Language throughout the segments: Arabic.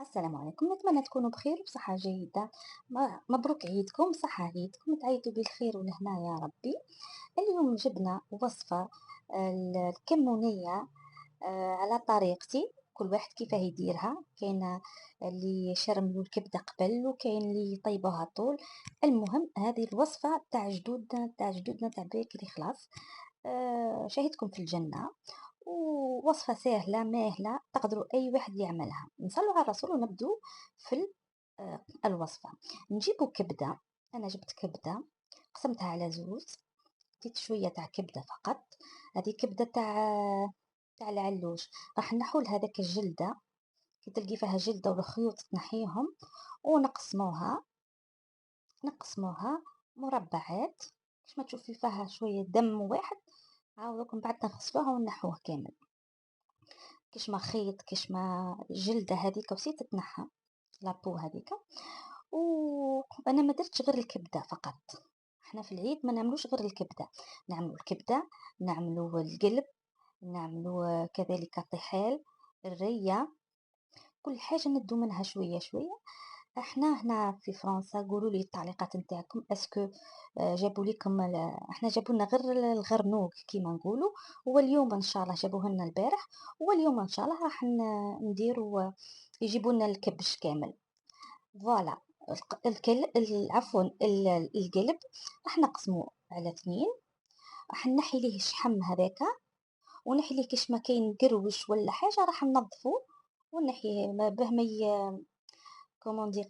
السلام عليكم، نتمنى تكونوا بخير وبصحة جيدة. مبروك عيدكم، صحة عيدكم، تعيدوا بالخير والهنا يا ربي. اليوم جبنا وصفة الكمونية على طريقتي، كل واحد كيفاه يديرها. كاين اللي يشرملو الكبدة قبل، وكاين اللي يطيبوها طول. المهم هذه الوصفة تاع جدودنا تاع بكري خلاص. شهيتكم في الجنة، ووصفة سهلة ماهلة تقدروا أي واحد يعملها. نصلوا على الرسول ونبدو في الوصفة. نجيبوا كبدة، أنا جبت كبدة قسمتها على زوز، زيت شوية تاع كبدة فقط. هذه كبدة تاع العلوش. راح نحول هذاك الجلدة، كي تلقي فيها جلدة والخيوط تنحيهم، ونقسموها مربعات كيش ما تشوفي فيها شوية دم واحد. عاودوك من بعد نغسلوها ونحوه كامل، كيش ما خيط كيش ما جلدة هذيك وسي تتنحى لابو هذيك. وانا ما درتش غير الكبدة فقط. احنا في العيد ما نعملوش غير الكبدة، نعملو الكبدة، نعملو القلب، نعملو كذلك الطحال، الرية، كل حاجة ندو منها شوية شوية. احنا هنا في فرنسا قولوا لي التعليقات نتاعكم، اسكو جابوا لكم احنا جابوا لنا غير الغرنوق كيما نقولوا. واليوم ان شاء الله جابوه لنا البارح، واليوم ان شاء الله راح نديروا يجيبوا لنا الكبش كامل. فوالا. عفوا القلب راح نقسمه على اثنين. راح نحي ليه الشحم هذاك، ونحي ليه كيش ما كاين قروش ولا حاجه راح ننظفه ونحيه به ما كومون دير.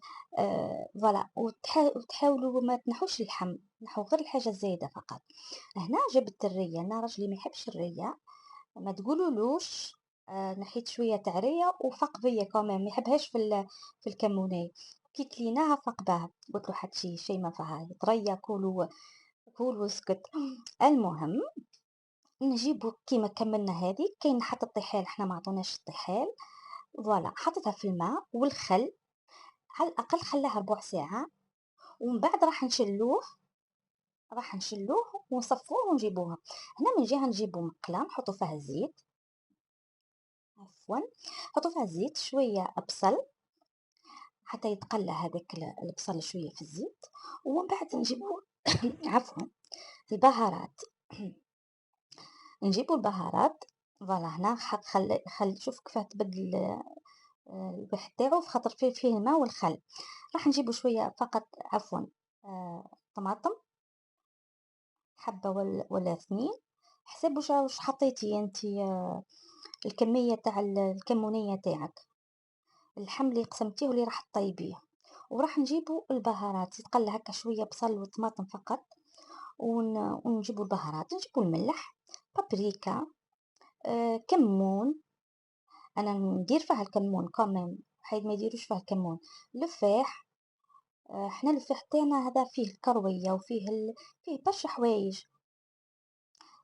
فوالا. وتحاولوا ما تنحوش اللحم، نحو غير الحاجه الزايده فقط. هنا جبت الريه، انا راجلي ما يحبش الريه، ما تقولولوش. نحيت شويه تاع ريه وفاق بيا كمان ما يحبهاش في الكمونيه. كي كليناها فاق بها، قلت له حد شي ما فيها تريا، كول واسكت. المهم نجيبو كيما كملنا هذه. كاين حتى الطحال، احنا ما عطوناش الطحال. فوالا حطيتها في الماء والخل، على الاقل خلاها ربع ساعه، ومن بعد راح نشلوه ونصفوه ونجيبوها. هنا من جهه نجيبو مقله نحطو فيها زيت، عفوا، نحطو فيها زيت شويه بصل حتى يتقلى هذاك البصل شويه في الزيت. ومن بعد نجيبو عفوا البهارات. نجيبو البهارات. فوالا هنا شوف كيف تبدل الريح تاعو، خاطر فيه الماء والخل. راح نجيبو شويه فقط، عفوا، طماطم، حبة ولا اثنين، حسب واش حطيتي انتي الكمية تاع الكمونية تاعك، اللحم اللي قسمتيه واللي راح تطيبيه. وراح نجيبو البهارات، يتقلى هكا شوية بصل وطماطم فقط. ونجيبو البهارات، نجيبو الملح، بابريكا، كمون. انا ندير فيها الكمون كمان، حيد ما يديروش فيها الكمون. لفاح. احنا اللفاح تاعنا هذا فيه الكروية وفيه فيه برشا حوايج.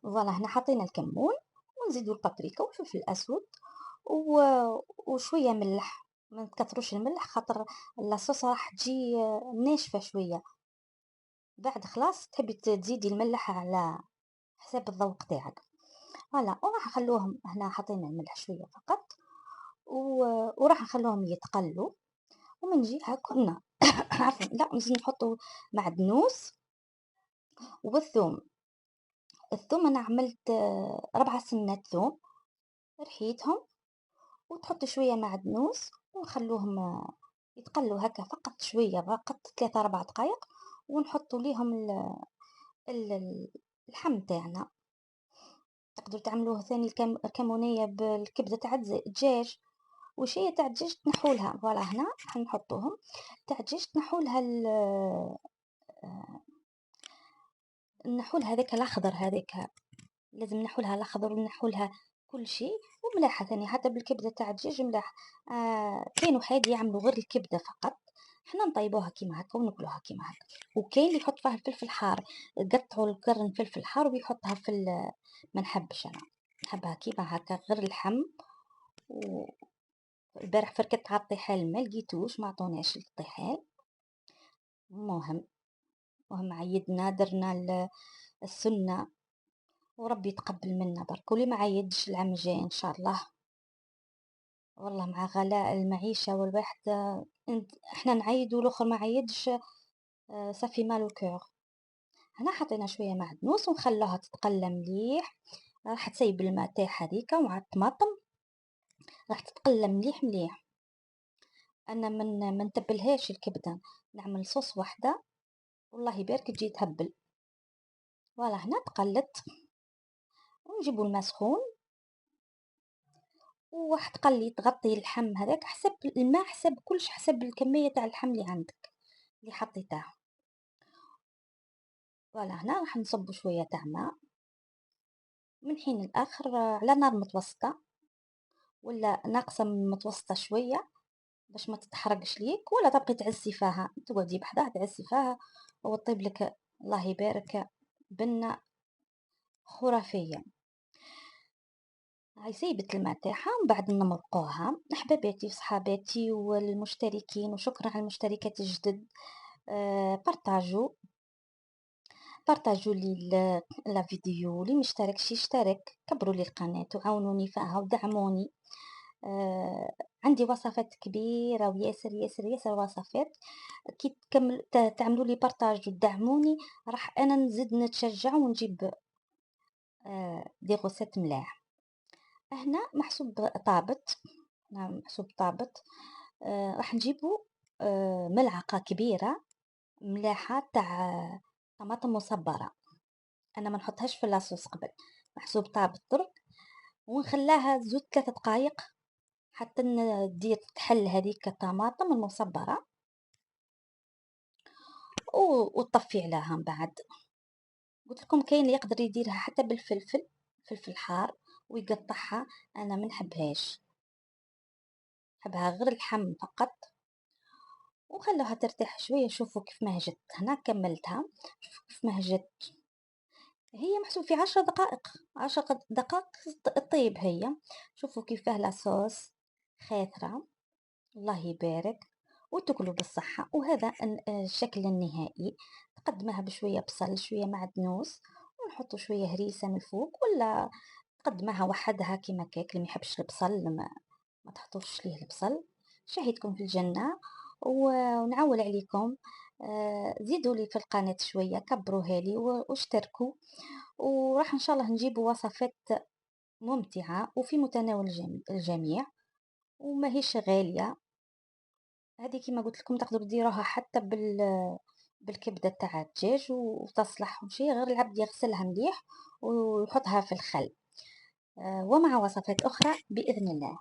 فوالا هنا حطينا الكمون، ونزيدو البابريكا والفلفل الاسود و... وشويه ملح. ما نكثروش الملح خاطر لاصوص راح تجي ناشفه شويه. بعد خلاص تحبي تزيدي الملح على حساب الذوق تاعك. فوالا وراح نخلوهم هنا، حطينا الملح شويه فقط وراح نخلوهم يتقلوا. ومن جهه كنا عفوا لا نزيد نحطوا معدنوس والثوم. الثوم انا عملت 4 سنات ثوم، رحيتهم. وتحط شوية معدنوس ونخلوهم يتقلوا هكا فقط شوية، فقط 3 4 دقايق. ونحطوا ليهم ال- اللحم تاعنا. تقدروا تعملوه ثاني الكمونية بالكبدة تاع الدجاج، وشية تاع الدجاج تنحولها. فوالا هنا راح نحطوهم. تاع الدجاج تنحولها نحول هذاك الاخضر هذاك، لازم نحولها الاخضر ونحولها كل شيء. وملاحة ثانية حتى بالكبدة تاع الدجاج ملاح. كاين وحيد يعملوا غير الكبدة فقط، حنا نطيبوها كيما هكا وناكلوها كيما هكا. وكاين اللي يحط فيها الفلفل حار، قطعوا القرن فلفل حار ويحطها ما نحبش انا، نحبها كيما هكا غير اللحم. والبارح فركت على الطحال ما لقيتوش، ما عطوناش الطحال. مهم عيدنا درنا السنة، وربي يتقبل منا برك، واللي ما عيدش العام الجاي ان شاء الله. والله مع غلاء المعيشة والواحد إحنا نعيّدوا والآخر ما عيّدش، ça fait mal au cœur. هنا حطينا شوية معدنوس ونخلّوها تتقلّى مليح، راح تسيب الما تاعها هاذيك ومع الطماطم راح تتقلّى مليح مليح. أنا ما نتبّلهاش الكبدة، نعمل صوص وحده والله يبارك تجي تهبّل. فوالا هنا تقلّت ونجيبو الما سخون وراح تقلّي تغطّي اللحم هذاك حسب الماء، حسب كلش حسب الكمية تاع اللحم اللي عندك اللي حطيتاه. فوالا هنا راح نصبّو شوية تاع ما من حين لآخر على نار متوسطة ولا ناقصة من متوسطة شوية باش ما تتحرقش ليك، ولا تبقي تعسي فيها تقعدي بحذاها تعسي فيها وطيب لك الله يبارك بنة خرافية. هاي سيبت الماء تاعها ومن بعد نمرقوها. احباباتي وصحاباتي والمشتركين وشكرا على المشتركات الجدد، بارطاجوا لي لا فيديو، اللي مشتركش يشترك، كبروا لي القناة وعاونوني فيها ودعموني. عندي وصفات كبيرة وياسر ياسر ياسر وصفات، كي تكمل تعملوا لي بارطاج وتدعموني راح انا نزيد نتشجع ونجيب دي غوسيت ملاح. هنا محسوب طابت، نعم محسوب طابت. راح نجيبو ملعقة كبيرة ملاحة تاع طماطم مصبرة، انا ما نحطهاش في لاصوص قبل، محسوب طابت درك ونخلاها زوج 3 دقائق حتى دير تحل هذيك الطماطم المصبرة وتطفي عليها. من بعد قلت لكم كاين اللي يقدر يديرها حتى بالفلفل، فلفل حار ويقطعها، انا ما نحبهاش، نحبها غير اللحم فقط. وخلوها ترتاح شويه. شوفوا كيف ما جت هنا كملتها، شوفوا كيف ما جت، هي محسوب في 10 دقائق، 10 دقائق طيب هي. شوفوا كيف فيها لاصوص خاثره الله يبارك وتاكلوا بالصحة. وهذا الشكل النهائي. تقدمها بشوية بصل شوية معدنوس ونحطوا شوية هريسة من الفوق، ولا تقدمها وحدها كيما كيك اللي ما يحبش البصل ما تحطوش ليه البصل. شهيتكم في الجنة ونعول عليكم. زيدوا لي في القناة شوية، كبروها لي واشتركوا، وراح ان شاء الله نجيبوا وصفات ممتعة وفي متناول الجميع وما هيش غالية. هذه كيما قلت لكم تقدروا ديروها حتى بالكبده تاع الدجاج وتصلح شيء غير العبد يغسلها مليح ويحطها في الخل. ومع وصفات اخرى باذن الله.